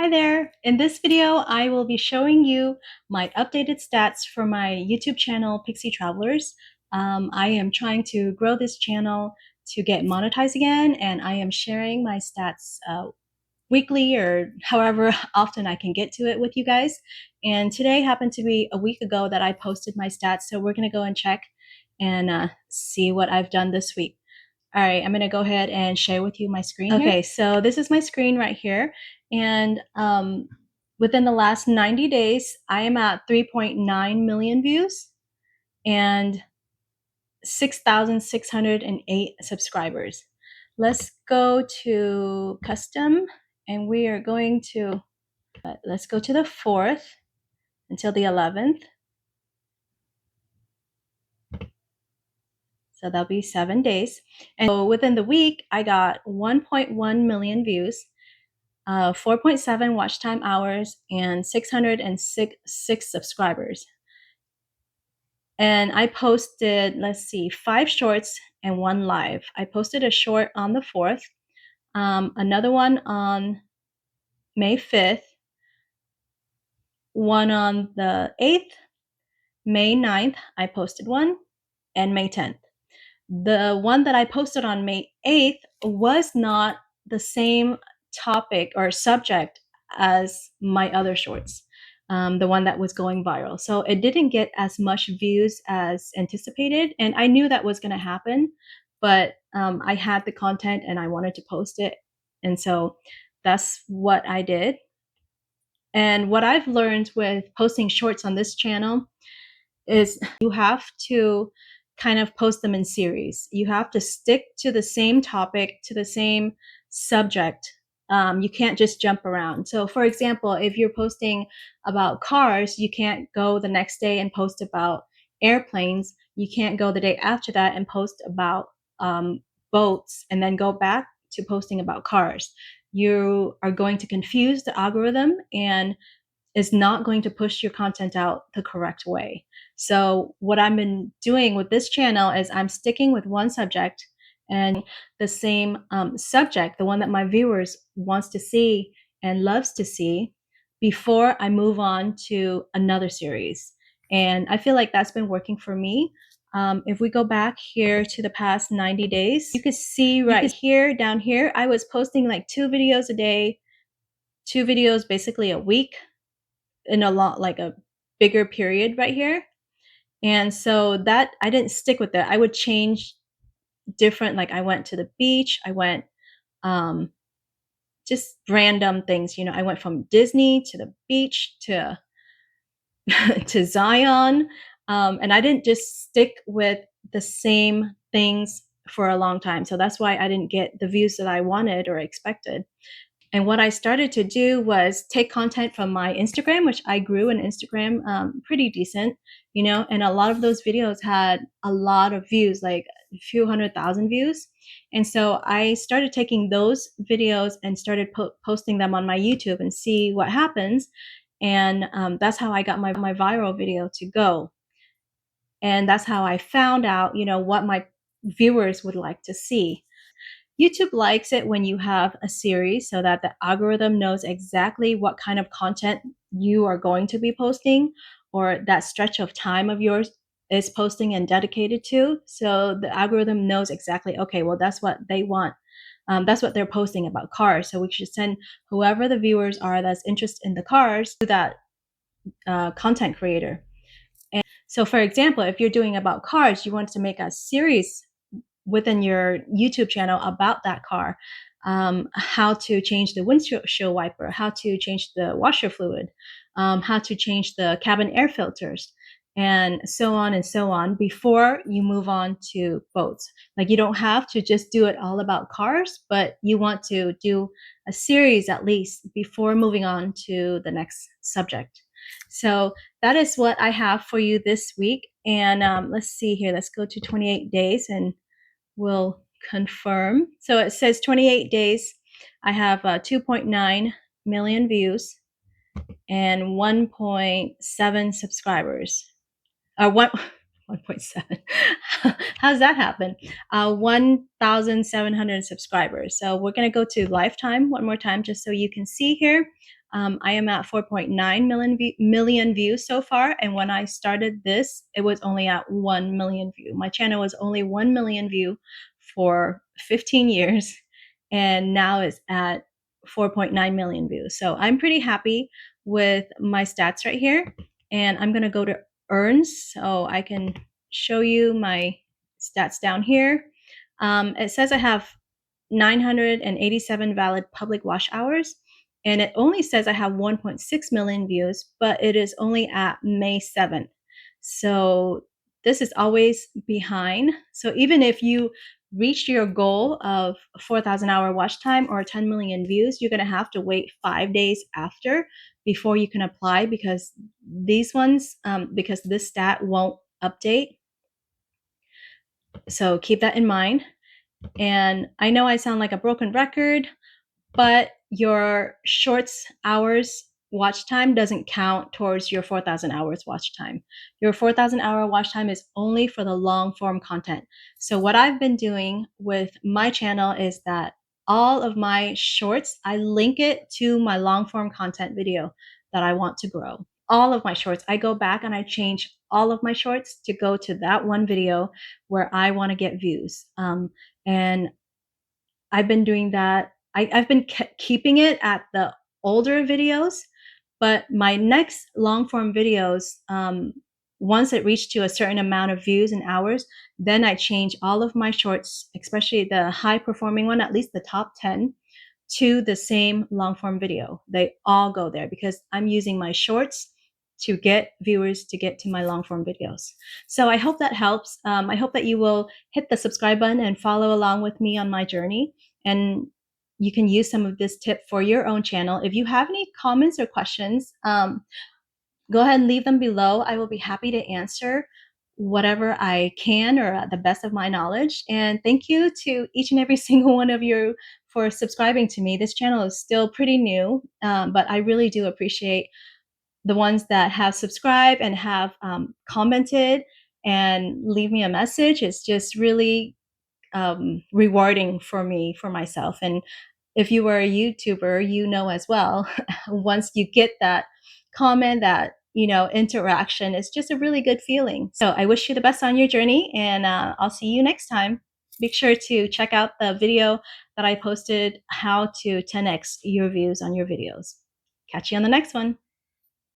Hi there! In this video, I will be showing you my updated stats for my YouTube channel, Pixie Travelers. I am trying to grow this channel to get monetized again, and I am sharing my stats weekly or however often I can get to it with you guys. And today happened to be a week ago that I posted my stats, so we're going to go and check and see what I've done this week. All right, I'm going to go ahead and share with you my screen here. Okay, so this is my screen right here. And within the last 90 days, I am at 3.9 million views and 6,608 subscribers. Let's go to custom, and we are going to, let's go to the 4th until the 11th. So that'll be 7 days. And so within the week, I got 1.1 million views, 4.7 watch time hours, and 606 subscribers. And I posted, let's see, 5 shorts and 1 live. I posted a short on the 4th, another one on May 5th, one on the 8th, May 9th, I posted one, and May 10th. The one that I posted on May 8th was not the same topic or subject as my other shorts, the one that was going viral. So it didn't get as much views as anticipated, and I knew that was going to happen, but I had the content and I wanted to post it, and so that's what I did. And what I've learned with posting shorts on this channel is you have to kind of post them in series. You have to stick to the same topic, to the same subject. You can't just jump around. So for example, if you're posting about cars, you can't go the next day and post about airplanes. You can't go the day after that and post about boats and then go back to posting about cars. You are going to confuse the algorithm and is not going to push your content out the correct way. So what I've been doing with this channel is I'm sticking with one subject and the same subject, the one that my viewers wants to see and loves to see, before I move on to another series. And I feel like that's been working for me. If we go back here to the past 90 days, you can see right here, down here, I was posting like 2 videos a day, 2 videos basically a week, in a lot, like a bigger period right here. And so that I didn't stick with that. I would change different, like I went to the beach, I went just random things, you know, I went from Disney to the beach to to Zion, and I didn't just stick with the same things for a long time. So that's why I didn't get the views that I wanted or expected. And what I started to do was take content from my Instagram, which I grew in Instagram pretty decent, you know, and a lot of those videos had a lot of views, like a few 100,000 views. And so I started taking those videos and started posting them on my YouTube and see what happens. And that's how I got my viral video to go. And that's how I found out, you know, what my viewers would like to see. YouTube likes it when you have a series so that the algorithm knows exactly what kind of content you are going to be posting, or that stretch of time of yours is posting and dedicated to. So the algorithm knows exactly, okay, well, that's what they want. That's what they're posting about cars. So we should send whoever the viewers are that's interested in the cars to that content creator. And so for example, if you're doing about cars, you want to make a series within your YouTube channel about that car, how to change the windshield wiper, how to change the washer fluid, how to change the cabin air filters, and so on before you move on to boats. Like you don't have to just do it all about cars, but you want to do a series at least before moving on to the next subject. So that is what I have for you this week. And let's see here, let's go to 28 days and we'll confirm. So it says 28 days. I have 2.9 million views and 1.7 subscribers. One 1.7. How's that happen? 1,700 subscribers. So we're going to go to lifetime one more time just so you can see here. I am at 4.9 million views so far. And when I started this, it was only at 1 million view. My channel was only 1 million view for 15 years. And now it's at 4.9 million views. So I'm pretty happy with my stats right here. And I'm going to go to earns so I can show you my stats down here. It says I have 987 valid public watch hours, and it only says I have 1.6 million views, but it is only at May 7th. So this is always behind. So even if you reached your goal of 4,000 hour watch time or 10 million views, you're going to have to wait 5 days after before you can apply, because these ones, because this stat won't update. So keep that in mind. And I know I sound like a broken record, but your shorts hours watch time doesn't count towards your 4,000 hours watch time. Your 4,000 hour watch time is only for the long form content. So what I've been doing with my channel is that all of my shorts, I link it to my long form content video that I want to grow. All of my shorts, I go back and I change all of my shorts to go to that one video where I want to get views. And I've been doing that. I've been keeping it at the older videos, but my next long form videos, once it reached to a certain amount of views and hours, then I change all of my shorts, especially the high performing one, at least the top 10, to the same long form video. They all go there because I'm using my shorts to get viewers to get to my long form videos. So I hope that helps. I hope that you will hit the subscribe button and follow along with me on my journey. And you can use some of this tip for your own channel. If you have any comments or questions, go ahead and leave them below. I will be happy to answer whatever I can or at the best of my knowledge. And thank you to each and every single one of you for subscribing to me. This channel is still pretty new, but I really do appreciate the ones that have subscribed and have commented and leave me a message. It's just really rewarding for me, for myself. And if you were a YouTuber, you know as well, once you get that comment, that interaction, it's just a really good feeling. So I wish you the best on your journey, and I'll see you next time. Make sure to check out the video that I posted, how to 10x your views on your videos. Catch you on the next one.